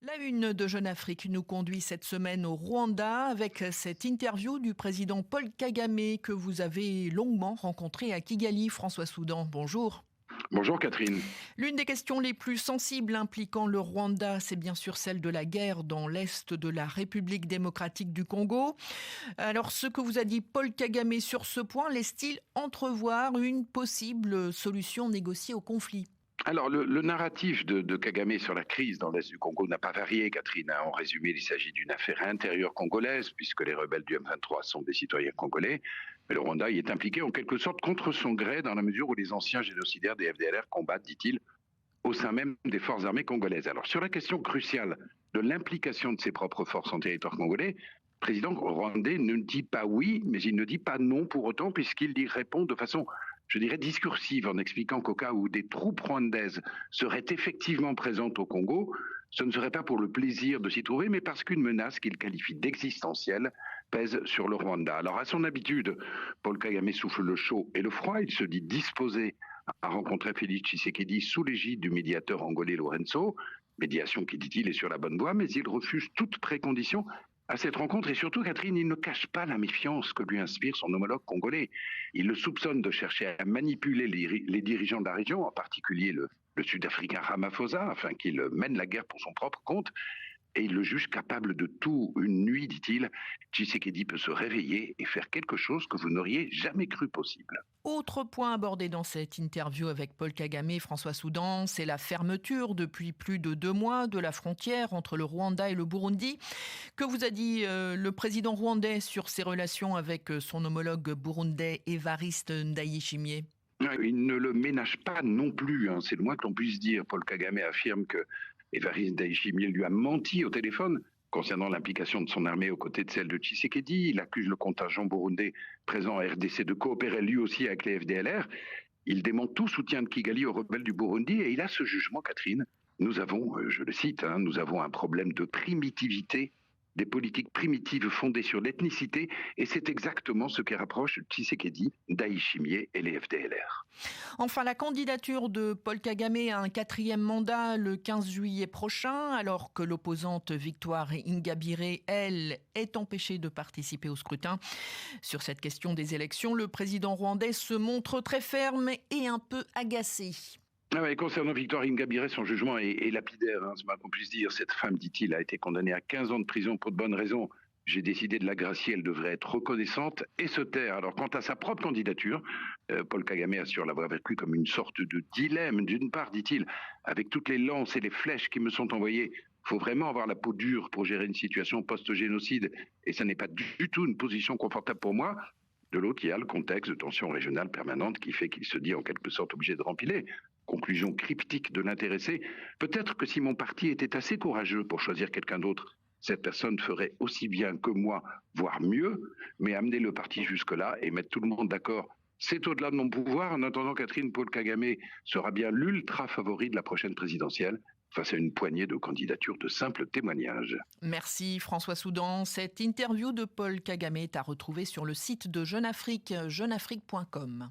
La une de Jeune Afrique nous conduit cette semaine au Rwanda avec cette interview du président Paul Kagame que vous avez longuement rencontré à Kigali. François Soudan, bonjour. Bonjour Catherine. L'une des questions les plus sensibles impliquant le Rwanda, c'est bien sûr celle de la guerre dans l'est de la République démocratique du Congo. Alors, ce que vous a dit Paul Kagame sur ce point, laisse-t-il entrevoir une possible solution négociée au conflit ? Alors, le narratif de Kagame sur la crise dans l'Est du Congo n'a pas varié, Catherine. En résumé, il s'agit d'une affaire intérieure congolaise, puisque les rebelles du M23 sont des citoyens congolais. Mais le Rwanda y est impliqué en quelque sorte contre son gré, dans la mesure où les anciens génocidaires des FDLR combattent, dit-il, au sein même des forces armées congolaises. Alors, sur la question cruciale de l'implication de ses propres forces en territoire congolais, le président rwandais ne dit pas oui, mais il ne dit pas non pour autant, puisqu'il y répond de façon, je dirais, discursive, en expliquant qu'au cas où des troupes rwandaises seraient effectivement présentes au Congo, ce ne serait pas pour le plaisir de s'y trouver, mais parce qu'une menace qu'il qualifie d'existentielle pèse sur le Rwanda. Alors, à son habitude, Paul Kagame souffle le chaud et le froid. Il se dit disposé à rencontrer Félix Tshisekedi sous l'égide du médiateur angolais Lorenzo, médiation qui, dit-il, est sur la bonne voie, mais il refuse toute précondition à cette rencontre. Et surtout, Catherine, il ne cache pas la méfiance que lui inspire son homologue congolais. Il le soupçonne de chercher à manipuler les dirigeants de la région, en particulier le Sud-Africain Ramaphosa, afin qu'il mène la guerre pour son propre compte. Et il le juge capable de tout. Une nuit, dit-il, Tshisekedi peut se réveiller et faire quelque chose que vous n'auriez jamais cru possible. Autre point abordé dans cette interview avec Paul Kagame et François Soudan, c'est la fermeture depuis plus de 2 mois de la frontière entre le Rwanda et le Burundi. Que vous a dit le président rwandais sur ses relations avec son homologue burundais Évariste Ndayishimiye ? Il ne le ménage pas non plus, c'est le moins que l'on puisse dire. Paul Kagame affirme que Évariste Ndayishimiye lui a menti au téléphone concernant l'implication de son armée aux côtés de celle de Tshisekedi. Il accuse le contingent burundais présent en RDC de coopérer lui aussi avec les FDLR. Il dément tout soutien de Kigali aux rebelles du Burundi et il a ce jugement, Catherine. Nous avons, je le cite, nous avons un problème de primitivité, des politiques primitives fondées sur l'ethnicité, et c'est exactement ce qui rapproche Tshisekedi, Ndayishimiye et les FDLR. Enfin, la candidature de Paul Kagame à un 4e mandat le 15 juillet prochain, alors que l'opposante Victoire Ingabire, elle, est empêchée de participer au scrutin. Sur cette question des élections, le président rwandais se montre très ferme et un peu agacé. Concernant Victoire Ingabire, son jugement est lapidaire, c'est mal qu'on puisse dire. Cette femme, dit-il, a été condamnée à 15 ans de prison pour de bonnes raisons. J'ai décidé de la gracier, elle devrait être reconnaissante et se taire. Alors, quant à sa propre candidature, Paul Kagame assure l'avoir vécu comme une sorte de dilemme. D'une part, dit-il, avec toutes les lances et les flèches qui me sont envoyées, il faut vraiment avoir la peau dure pour gérer une situation post-génocide, et ça n'est pas du tout une position confortable pour moi. De l'autre, il y a le contexte de tension régionale permanente qui fait qu'il se dit en quelque sorte obligé de rempiler. Conclusion cryptique de l'intéressé. Peut-être que si mon parti était assez courageux pour choisir quelqu'un d'autre, cette personne ferait aussi bien que moi, voire mieux, mais amener le parti jusque-là et mettre tout le monde d'accord, c'est au-delà de mon pouvoir. En attendant, Catherine, Paul Kagame sera bien l'ultra favori de la prochaine présidentielle, face à une poignée de candidatures de simples témoignages. Merci François Soudan. Cette interview de Paul Kagame est à retrouver sur le site de Jeune Afrique, jeuneafrique.com.